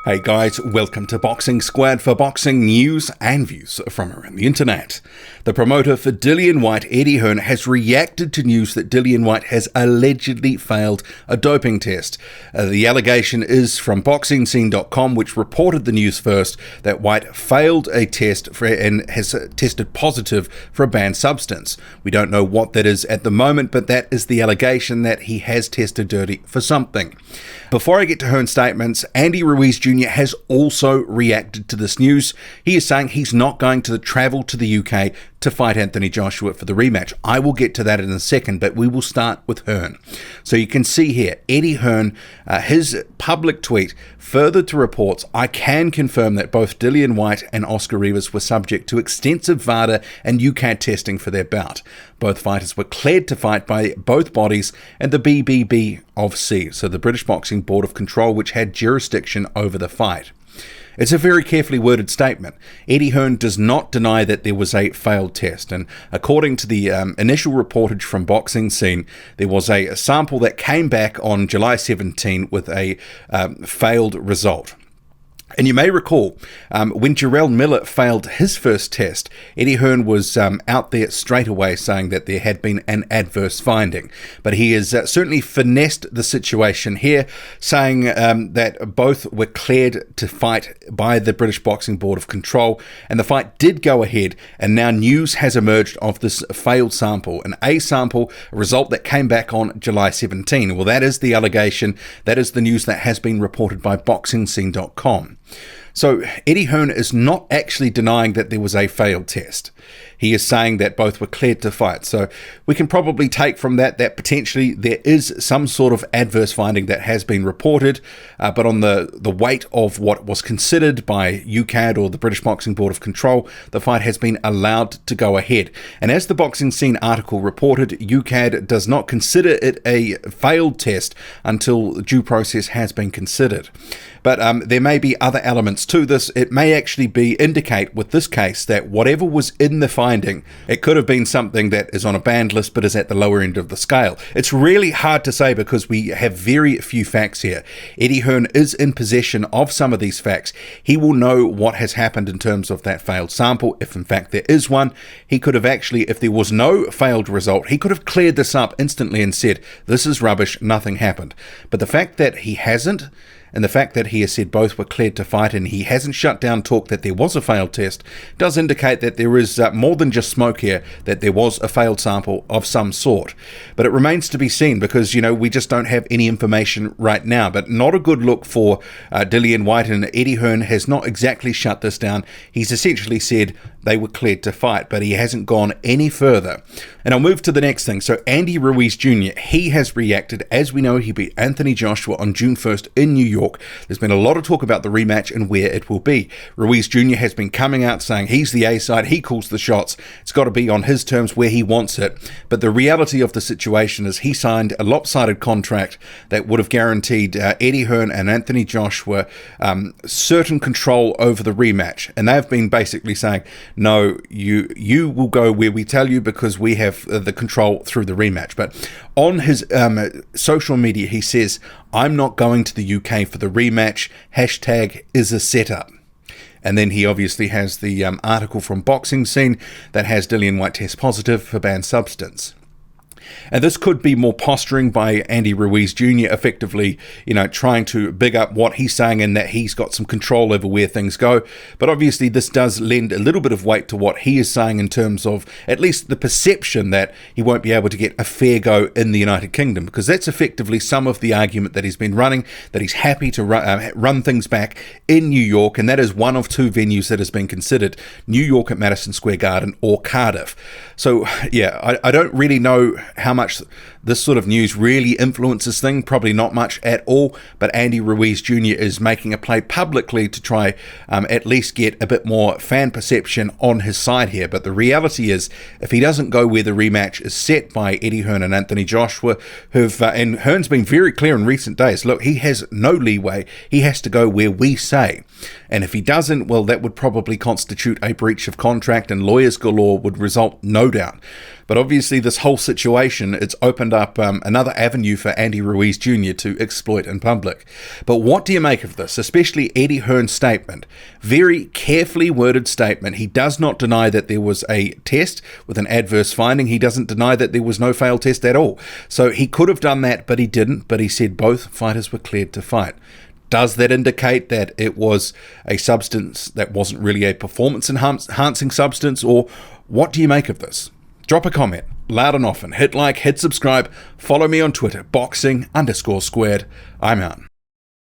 Hey guys, welcome to Boxing Squad for boxing news and views from around the internet. The promoter for Dillian Whyte, Hearn, has reacted to news that Dillian Whyte has allegedly failed a doping test. The allegation is from BoxingScene.com, which reported the news first that Whyte failed a test and has tested positive for a banned substance. We don't know what that is at the moment, but that is the allegation that he has tested dirty for something. Before I get to Hearn's statements, Ruiz Jnr. has also reacted to this news. He is saying he's not going to travel to the UK to fight Anthony Joshua for the rematch. I will get to that in a second, but we will start with Hearn. So you can see here, Hearn, his public tweet, further to reports, I can confirm that both Dillian Whyte and Oscar Rivas were subject to extensive VADA and UK testing for their bout. Both fighters were cleared to fight by both bodies and the BBB, so the British Boxing Board of Control, which had jurisdiction over the fight. It's a very carefully worded statement. Hearn does not deny that there was a failed test, and according to the initial reportage from Boxing Scene, there was a sample that came back on July 17 with a failed result. And you may recall, when Jarrell Miller failed his first test, Hearn was out there straight away saying that there had been an adverse finding. But he has certainly finessed the situation here, saying that both were cleared to fight by the British Boxing Board of Control, and the fight did go ahead, and now news has emerged of this failed sample, an A sample, a result that came back on July 17. Well, that is the allegation, that is the news that has been reported by BoxingScene.com. So Hearn is not actually denying that there was a failed test. He is saying that both were cleared to fight. So we can probably take from that potentially there is some sort of adverse finding that has been reported, but on the weight of what was considered by UKAD or the British Boxing Board of Control, the fight has been allowed to go ahead. And as the Boxing Scene article reported, UKAD does not consider it a failed test until due process has been considered. But there may be other elements to this. It may actually indicate with this case that whatever was in the finding, it could have been something that is on a banned list but is at the lower end of the scale. It's really hard to say because we have very few facts here. Hearn is in possession of some of these facts. He will know what has happened in terms of that failed sample. If in fact there is one, he could have actually, if there was no failed result, he could have cleared this up instantly and said, this is rubbish, nothing happened. But the fact that he hasn't, and the fact that he has said both were cleared to fight and he hasn't shut down talk that there was a failed test does indicate that there is more than just smoke here, that there was a failed sample of some sort. But it remains to be seen because, we just don't have any information right now. But not a good look for Dillian Whyte, and Hearn has not exactly shut this down. He's essentially said they were cleared to fight, but he hasn't gone any further. And I'll move to the next thing. So Ruiz Jnr., he has reacted. As we know, he beat Anthony Joshua on June 1st in New York. There's been a lot of talk about the rematch and where it will be. Ruiz Jr. has been coming out saying he's the A side, he calls the shots. It's got to be on his terms where he wants it. But the reality of the situation is he signed a lopsided contract that would have guaranteed Hearn and Anthony Joshua certain control over the rematch. And they've been basically saying, no, you will go where we tell you because we have the control through the rematch. But on his social media, he says, I'm not going to the UK for the rematch, #is a setup. And then he obviously has the article from Boxing Scene that has Dillian Whyte test positive for banned substance. And this could be more posturing by Ruiz Jr. effectively, trying to big up what he's saying and that he's got some control over where things go. But obviously this does lend a little bit of weight to what he is saying in terms of at least the perception that he won't be able to get a fair go in the United Kingdom, because that's effectively some of the argument that he's been running, that he's happy to run things back in New York, and that is one of two venues that has been considered, New York at Madison Square Garden or Cardiff. So yeah, I don't really know how much this sort of news really influences things, probably not much at all, but Ruiz Jr. is making a play publicly to try at least get a bit more fan perception on his side here. But the reality is, if he doesn't go where the rematch is set by Hearn and Anthony Joshua, and Hearn's been very clear in recent days, look, he has no leeway, he has to go where we say. And if he doesn't, well, that would probably constitute a breach of contract and lawyers galore would result, no doubt. But obviously this whole situation, it's opened opened up another avenue for Andy Ruiz Jr. to exploit in public. But what do you make of this, especially Eddie Hearn's statement? Very carefully worded statement. He does not deny that there was a test with an adverse finding. He doesn't deny that there was no failed test at all. So he could have done that, but he didn't. But he said both fighters were cleared to fight. Does that indicate that it was a substance that wasn't really a performance-enhancing substance, or what do you make of this? Drop a comment, loud and often. Hit like, hit subscribe. Follow me on Twitter, boxing_squared. I'm out.